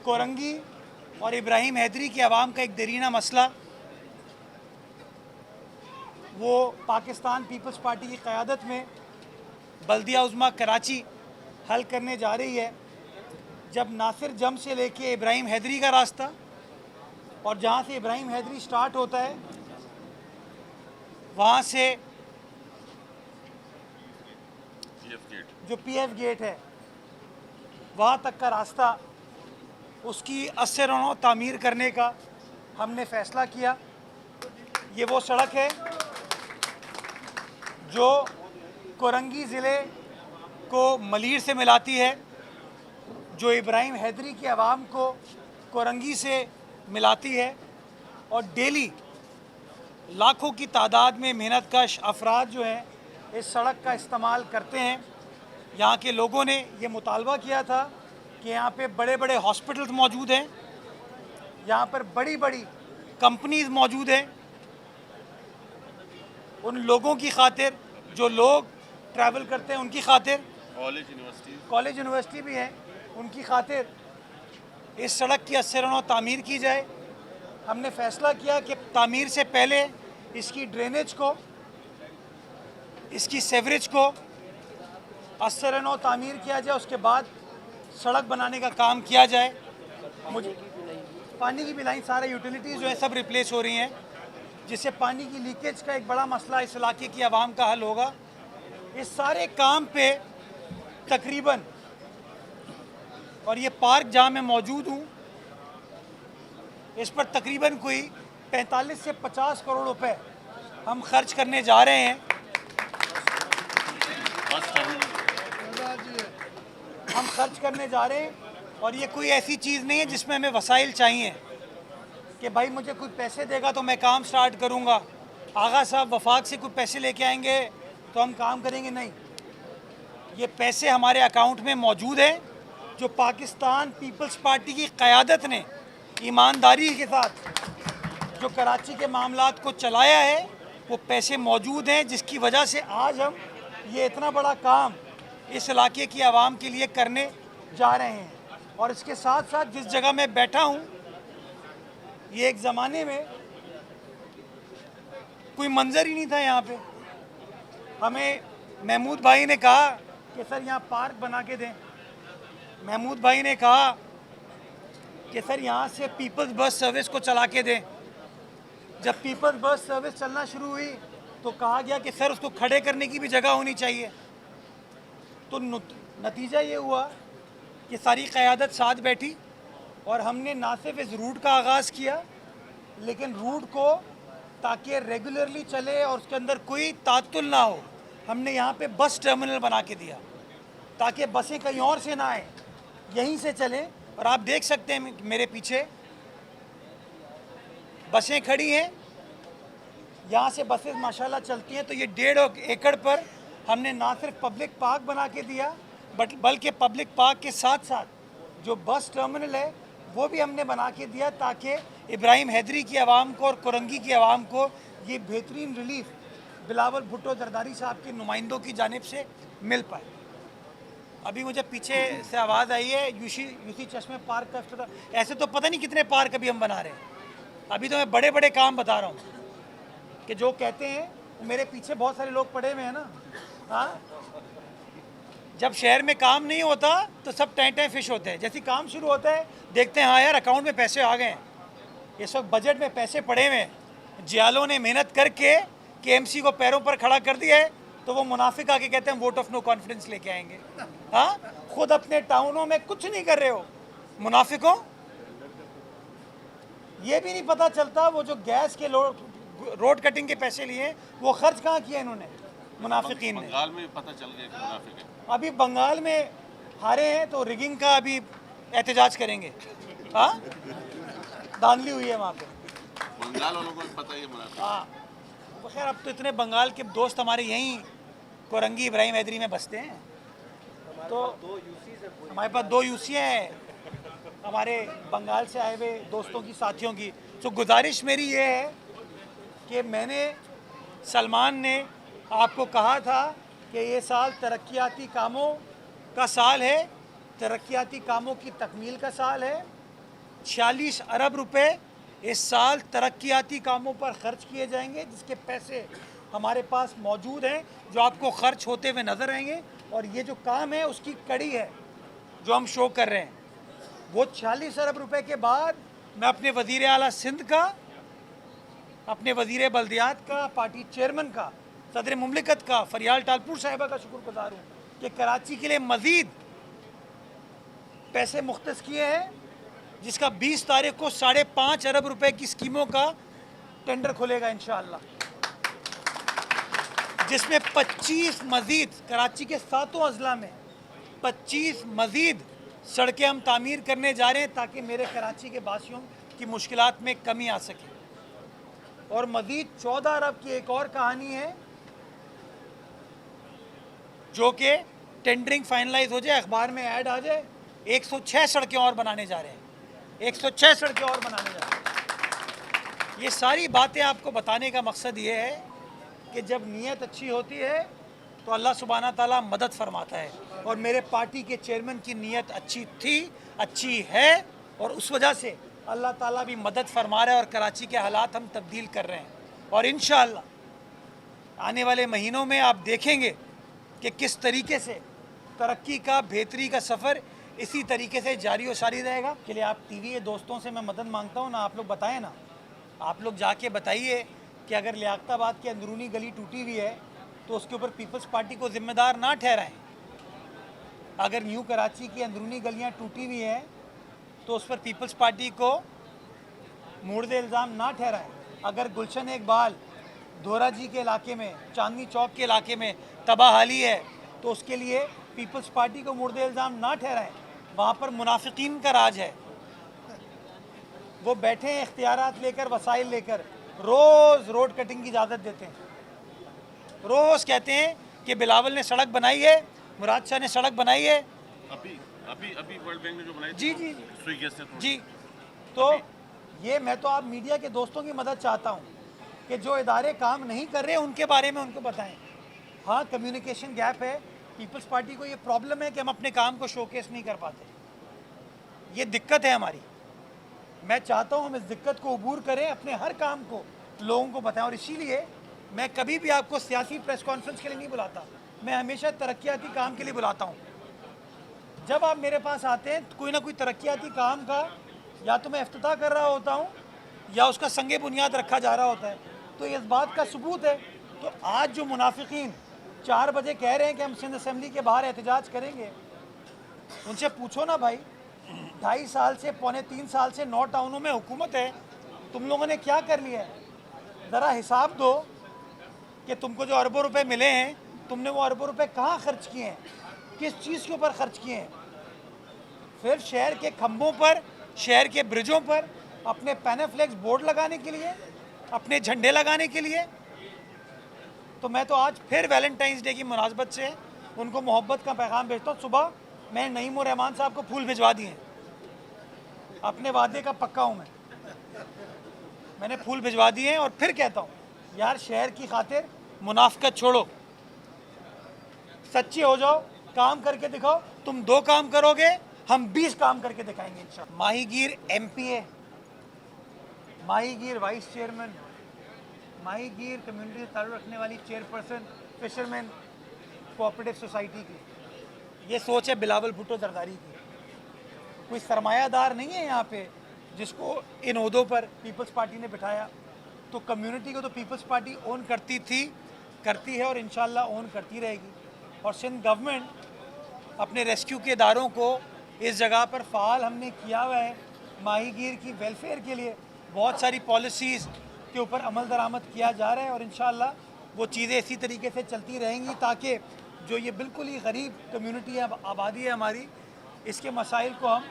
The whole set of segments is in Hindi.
कोरंगी और इब्राहिम हैदरी की आवाम का एक दरीना मसला वो पाकिस्तान पीपल्स पार्टी की क़यादत में बल्दिया उज़्मा कराची हल करने जा रही है। जब नासिर जम से लेके इब्राहिम हैदरी का रास्ता और जहाँ से इब्राहिम हैदरी स्टार्ट होता है वहाँ से जो पीएफ गेट है वहाँ तक का रास्ता उसकी अस्से रौनों तामीर करने का हमने फ़ैसला किया। ये वो सड़क है जो कोरंगी ज़िले को मलीर से मिलाती है, जो इब्राहिम हैदरी की आवाम को कोरंगी से मिलाती है और डेली लाखों की तादाद में मेहनतकश अफराद जो हैं इस सड़क का इस्तेमाल करते हैं। यहाँ के लोगों ने ये मुतालबा किया था कि यहाँ पे बड़े बड़े हॉस्पिटल्स मौजूद हैं, यहाँ पर बड़ी बड़ी कंपनीज मौजूद हैं। उन लोगों की खातिर जो लोग ट्रैवल करते हैं उनकी खातिर, कॉलेज यूनिवर्सिटी भी हैं, उनकी खातिर इस सड़क की अस्से रौनों तामीर की जाए। हमने फ़ैसला किया कि तामीर से पहले इसकी ड्रेनेज को, इसकी सेवरेज को अस्से रौनों तामीर किया जाए, उसके बाद सड़क बनाने का काम किया जाए। मुझे पानी की भी लाइन, सारे यूटिलिटीज़ जो है सब रिप्लेस हो रही हैं, जिससे पानी की लीकेज का एक बड़ा मसला इस इलाके की आवाम का हल होगा। इस सारे काम पे तकरीबन, और ये पार्क जहाँ मैं मौजूद हूँ इस पर तकरीबन कोई 45 से 50 करोड़ रुपए हम खर्च करने जा रहे हैं। हम खर्च करने जा रहे हैं और ये कोई ऐसी चीज़ नहीं है जिसमें हमें वसाइल चाहिए कि भाई मुझे कुछ पैसे देगा तो मैं काम स्टार्ट करूँगा, आगा साहब वफाक से कुछ पैसे लेके आएंगे तो हम काम करेंगे। नहीं, ये पैसे हमारे अकाउंट में मौजूद हैं। जो पाकिस्तान पीपल्स पार्टी की क़यादत ने ईमानदारी के साथ जो कराची के मामलात को चलाया है वो पैसे मौजूद हैं, जिसकी वजह से आज हम ये इतना बड़ा काम इस इलाके की आवाम के लिए करने जा रहे हैं। और इसके साथ साथ जिस जगह मैं बैठा हूँ, ये एक ज़माने में कोई मंजर ही नहीं था। यहाँ पे हमें महमूद भाई ने कहा कि सर यहाँ पार्क बना के दें। महमूद भाई ने कहा कि सर यहाँ से पीपल्स बस सर्विस को चला के दें। जब पीपल्स बस सर्विस चलना शुरू हुई तो कहा गया कि सर उसको खड़े करने की भी जगह होनी चाहिए। तो नतीजा ये हुआ कि सारी क़यादत साथ बैठी और हमने ना सिर्फ इस रूट का आगाज़ किया, लेकिन रूट को ताकि रेगुलरली चले और उसके अंदर कोई तातुल ना हो, हमने यहाँ पे बस टर्मिनल बना के दिया ताकि बसें कहीं और से ना आए, यहीं से चलें। और आप देख सकते हैं मेरे पीछे बसें खड़ी हैं, यहाँ से बसें माशाल्लाह चलती हैं। तो ये 1.5 एकड़ पर हमने ना सिर्फ पब्लिक पार्क बना के दिया बल्कि पब्लिक पार्क के साथ साथ जो बस टर्मिनल है वो भी हमने बना के दिया ताकि इब्राहिम हैदरी की आवाम को और कोरंगी की आवाम को ये बेहतरीन रिलीफ बिलावल भुट्टो जरदारी साहब के नुमाइंदों की जानिब से मिल पाए। अभी मुझे पीछे से आवाज़ आई है यूसी चश्मे पार्क का इफ्तिताह। ऐसे तो पता नहीं कितने पार्क अभी हम बना रहे हैं। अभी तो मैं बड़े बड़े काम बता रहा हूँ कि जो कहते हैं, मेरे पीछे बहुत सारे लोग पड़े हुए हैं ना। हाँ, जब शहर में काम नहीं होता तो सब टैं फिश होते हैं। जैसे काम शुरू होता है देखते हैं हाँ यार अकाउंट में पैसे आ गए हैं। इस वक्त बजट में पैसे पड़े हुए हैं। जियालों ने मेहनत करके केएमसी को पैरों पर खड़ा कर दिया है, तो वो मुनाफिक आके कहते हैं वोट ऑफ नो कॉन्फिडेंस लेके आएंगे। हाँ, खुद अपने टाउनों में कुछ नहीं कर रहे हो मुनाफिकों। ये भी नहीं पता चलता वो जो गैस के रोड कटिंग के पैसे लिए वो खर्च कहाँ किए इन्होंने मुनाफिकीन ने। बंगाल में पता चल गया कि मुनाफिक है। अभी बंगाल में हारे हैं तो रिगिंग का अभी एहतजाज करेंगे। हाँ, धांधली हुई है वहाँ पे। बंगाल वालों को भी पता है मुनाफिक। हाँ, तो खैर अब तो इतने बंगाल के दोस्त हमारे यहीं कोरंगी इब्राहिम हैदरी में बसते हैं। तो हमारे पास 2 यूसी हैं हमारे बंगाल से आए हुए दोस्तों की, साथियों की। तो गुजारिश मेरी ये है कि मैंने, सलमान ने आपको कहा था कि ये साल तरक्याती कामों का साल है, तरक्याती कामों की तकमील का साल है। 46 अरब रुपए इस साल तरक्याती कामों पर खर्च किए जाएंगे, जिसके पैसे हमारे पास मौजूद हैं, जो आपको खर्च होते हुए नज़र आएंगे। और ये जो काम है उसकी कड़ी है जो हम शो कर रहे हैं। वो 46 अरब रुपए के बाद मैं अपने वज़ीर आला सिंध का, अपने वज़ीर बल्दियात का, पार्टी चेयरमैन का, सदर मुमलिकत का, फरियाल टालपुर साहिबा का शुक्रगुजार हूँ कि कराची के लिए मज़ीद पैसे मुख्तस किए हैं, जिसका 20 तारीख को 5.5 अरब रुपए की स्कीमों का टेंडर खुलेगा इंशाअल्लाह, जिसमें 25 मज़ीद कराची के 7 अजला में 25 मज़ीद सड़कें हम तामीर करने जा रहे हैं, ताकि मेरे कराची के वासियों की मुश्किलात में कमी आ सके। और मज़ीद 14 अरब की एक और कहानी है, जो कि टेंडरिंग फाइनलाइज हो जाए, अखबार में ऐड आ जाए, 106 सड़कें और बनाने जा रहे हैं, 106 सड़कें और बनाने जा रहे हैं। ये सारी बातें आपको बताने का मकसद ये है कि जब नीयत अच्छी होती है तो अल्लाह सुब्हाना ताला मदद फरमाता है। और मेरे पार्टी के चेयरमैन की नीयत अच्छी थी, अच्छी है, और उस वजह से अल्लाह ताला भी मदद फरमा रहा है और कराची के हालात हम तब्दील कर रहे हैं। और इंशाअल्लाह आने वाले महीनों में आप देखेंगे कि किस तरीके से तरक्की का, बेहतरी का सफ़र इसी तरीके से जारी और सारी रहेगा। के लिए आप टीवी के दोस्तों से मैं मदद मांगता हूँ ना, आप लोग बताएं ना, आप लोग जाके बताइए कि अगर लियाकताबाद की अंदरूनी गली टूटी हुई है तो उसके ऊपर पीपल्स पार्टी को ज़िम्मेदार ना ठहराएं। अगर न्यू कराची की अंदरूनी गलियाँ टूटी हुई हैं तो उस पर पीपल्स पार्टी को मुर्द इल्ज़ाम ना ठहराएं। अगर गुलशन इकबाल दोरा जी के इलाके में, चांदनी चौक के इलाके में तबाहाली है तो उसके लिए पीपल्स पार्टी को मुर्द इल्ज़ाम ना ठहराएं। वहाँ पर मुनाफिकीन का राज है, वो बैठे हैं इख्तियारात लेकर, वसाइल लेकर, रोज़ रोड कटिंग की इजाज़त देते हैं, रोज़ कहते हैं कि बिलावल ने सड़क बनाई है, मुराद शाह ने सड़क बनाई है। अभी अभी अभी वर्ल्ड बैंक ने जो बनाई जी जी सुई गैस से जी। तो ये मैं तो आप मीडिया के दोस्तों की मदद चाहता हूँ कि जो इदारे काम नहीं कर रहे उनके बारे में उनको बताएं। हाँ, कम्युनिकेशन गैप है, पीपल्स पार्टी को ये प्रॉब्लम है कि हम अपने काम को शोकेस नहीं कर पाते, ये दिक्कत है हमारी। मैं चाहता हूँ हम इस दिक्कत को अबूर करें, अपने हर काम को लोगों को बताएं। और इसीलिए मैं कभी भी आपको सियासी प्रेस कॉन्फ्रेंस के लिए नहीं बुलाता, मैं हमेशा तरक्याती काम के लिए बुलाता हूँ। जब आप मेरे पास आते हैं कोई ना कोई तरक्याती काम का या तो मैं इफ्तिताह कर रहा होता हूँ या उसका संगे बुनियाद रखा जा रहा होता है, तो इस बात का सबूत है। तो आज जो मुनाफिकीन 4 बजे कह रहे हैं कि हम सिंध असम्बली के बाहर एहतजाज करेंगे, उनसे पूछो ना भाई, 2.5 साल से, 2.25 साल से 9 टाउनों में हुकूमत है, तुम लोगों ने क्या कर लिया है? ज़रा हिसाब दो कि तुमको जो अरबों रुपए मिले हैं, तुमने वो अरबों रुपए कहाँ खर्च किए हैं, किस चीज़ के ऊपर खर्च किए हैं? फिर शहर के खंभों पर, शहर के ब्रिजों पर अपने पैनाफ्लेक्स बोर्ड लगाने के लिए, अपने झंडे लगाने के लिए। तो मैं तो आज फिर वैलेंटाइंस डे की मुनासबत से उनको मोहब्बत का पैगाम भेजता हूँ। सुबह मैं नईम और रहमान साहब को फूल भिजवा दिए, अपने वादे का पक्का हूँ मैंने फूल भिजवा दिए हैं। और फिर कहता हूँ यार, शहर की खातिर मुनाफिकत छोड़ो, सच्चे हो जाओ, काम करके दिखाओ। तुम 2 काम करोगे, हम 20 काम करके दिखाएंगे इंशाअल्लाह। माहीगीर MPA, माहीगीर वाइस चेयरमैन, माहीगीर कम्युनिटी से ताल्लुक़ रखने वाली चेयरपर्सन फिशरमैन कोऑपरेटिव सोसाइटी की। ये सोच है बिलावल भुट्टो जरदारी की। कोई सरमायादार नहीं है यहाँ पे जिसको इन ओहदों पर पीपल्स पार्टी ने बिठाया। तो कम्युनिटी को तो पीपल्स पार्टी ओन करती थी, करती है और इंशाल्लाह ओन करती रहेगी। और सिंध गवर्नमेंट अपने रेस्क्यू के इदारों को इस जगह पर फ़ाल हमने किया हुआ है। माहीगीर की वेलफेयर के लिए बहुत सारी पॉलिसीज़ के ऊपर अमल दरामद किया जा रहा है और इंशाअल्लाह वो चीज़ें इसी तरीके से चलती रहेंगी, ताकि जो ये बिल्कुल ही गरीब कम्युनिटी है, आबादी है हमारी, इसके मसाइल को हम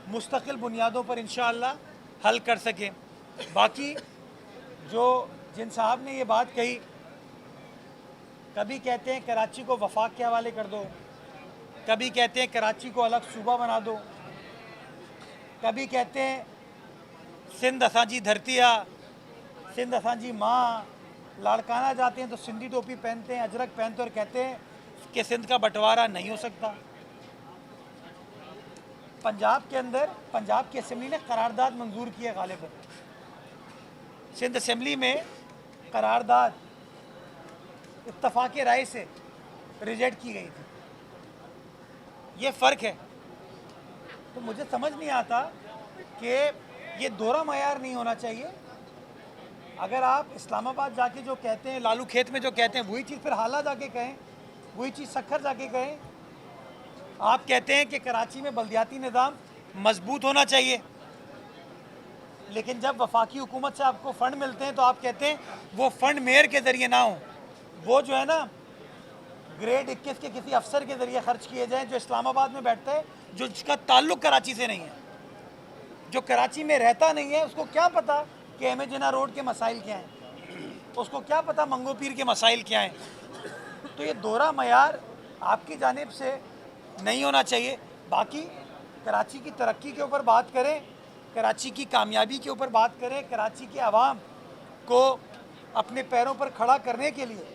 मुस्तकिल बुनियादों पर इंशाअल्लाह हल कर सकें। बाकी जो जिन साहब ने ये बात कही, कभी कहते हैं कराची को वफाक के हवाले कर दो, कभी कहते हैं कराची को अलग सूबा बना दो, कभी कहते हैं सिंध असांजी धरती आ, सिंध असांजी माँ। लाड़काना जाते हैं तो सिंधी टोपी पहनते हैं, अजरक पहनते हैं और कहते हैं कि सिंध का बंटवारा नहीं हो सकता। पंजाब के अंदर पंजाब की असेंबली ने करारदाद मंजूर की है गालिबन। सिंध असेंबली में करारदाद इत्तफाक राय से रिजेक्ट की गई थी। ये फ़र्क है। तो मुझे समझ नहीं आता कि ये दोहरा मयार नहीं होना चाहिए। अगर आप इस्लामाबाद जाके जो कहते हैं, लालू खेत में जो कहते हैं, वही चीज़ फिर हाला जाके कहें, वही चीज़ सखर जाके कहें। आप कहते हैं कि कराची में बल्दियाती निज़ाम मजबूत होना चाहिए, लेकिन जब वफाकी हुकूमत से आपको फ़ंड मिलते हैं तो आप कहते हैं वो फ़ंड मेयर के ज़रिए ना हो, वो जो है ना ग्रेड 21 के किसी अफसर के ज़रिए ख़र्च किए जाएँ जो इस्लामाबाद में बैठता है, जो जिसका ताल्लुक़ कराची से नहीं है, जो कराची में रहता नहीं है। उसको क्या पता कि एम ए जिना रोड के मसाइल क्या हैं, उसको क्या पता मंगो पीर के मसाइल क्या हैं। तो ये दोहरा मयार आपकी जानिब से नहीं होना चाहिए। बाकी कराची की तरक्की के ऊपर बात करें, कराची की कामयाबी के ऊपर बात करें, कराची के आवाम को अपने पैरों पर खड़ा करने के लिए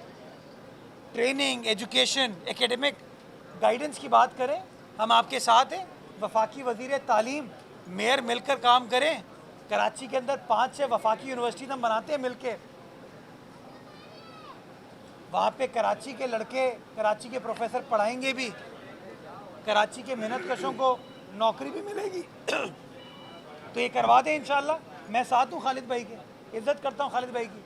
ट्रेनिंग, एजुकेशन, एकेडमिक गाइडेंस की बात करें, हम आपके साथ हैं। वफाकी वज़ीर तालीम, मेयर मिलकर काम करें। कराची के अंदर 5-6 वफाकी यूनिवर्सिटीज़ हम बनाते हैं मिलके। वहाँ पे कराची के लड़के, कराची के प्रोफेसर पढ़ाएंगे भी, कराची के मेहनत कशों को नौकरी भी मिलेगी। तो ये करवा दें इंशाअल्लाह। मैं साथ हूँ खालिद भाई के, इज़्ज़त करता हूँ खालिद भाई की।